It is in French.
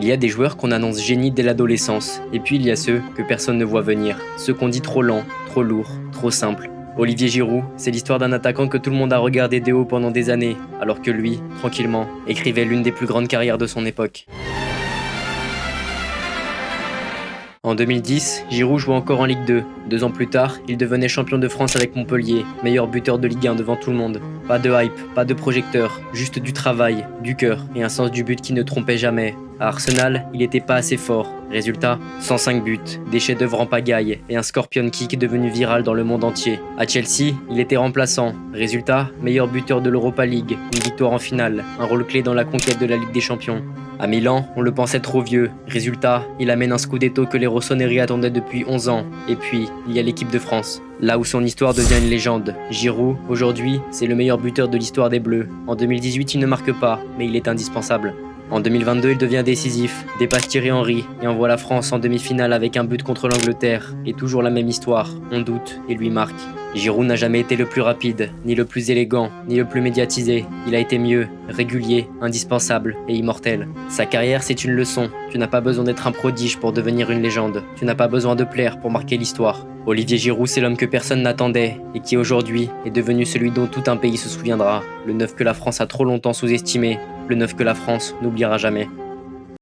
Il y a des joueurs qu'on annonce génie dès l'adolescence, et puis il y a ceux que personne ne voit venir, ceux qu'on dit trop lents, trop lourds, trop simples. Olivier Giroud, c'est l'histoire d'un attaquant que tout le monde a regardé de haut pendant des années, alors que lui, tranquillement, écrivait l'une des plus grandes carrières de son époque. En 2010, Giroud jouait encore en Ligue 2. 2 ans plus tard, il devenait champion de France avec Montpellier, meilleur buteur de Ligue 1 devant tout le monde. Pas de hype, pas de projecteur, juste du travail, du cœur et un sens du but qui ne trompait jamais. À Arsenal, il n'était pas assez fort. Résultat, 105 buts, des chefs-d'œuvre en pagaille et un scorpion kick devenu viral dans le monde entier. À Chelsea, il était remplaçant. Résultat, meilleur buteur de l'Europa League, une victoire en finale, un rôle clé dans la conquête de la Ligue des Champions. À Milan, on le pensait trop vieux. Résultat, il amène un scudetto que les rossoneri attendaient depuis 11 ans. Et puis, il y a l'équipe de France. Là où son histoire devient une légende. Giroud, aujourd'hui, c'est le meilleur buteur de l'histoire des Bleus. En 2018, il ne marque pas, mais il est indispensable. En 2022, il devient décisif, dépasse Thierry Henry et envoie la France en demi-finale avec un but contre l'Angleterre. Et toujours la même histoire, on doute et lui marque. Giroud n'a jamais été le plus rapide, ni le plus élégant, ni le plus médiatisé. Il a été mieux, régulier, indispensable et immortel. Sa carrière, c'est une leçon. Tu n'as pas besoin d'être un prodige pour devenir une légende. Tu n'as pas besoin de plaire pour marquer l'histoire. Olivier Giroud, c'est l'homme que personne n'attendait et qui aujourd'hui est devenu celui dont tout un pays se souviendra. Le neuf que la France a trop longtemps sous-estimé, le neuf que la France n'oubliera jamais.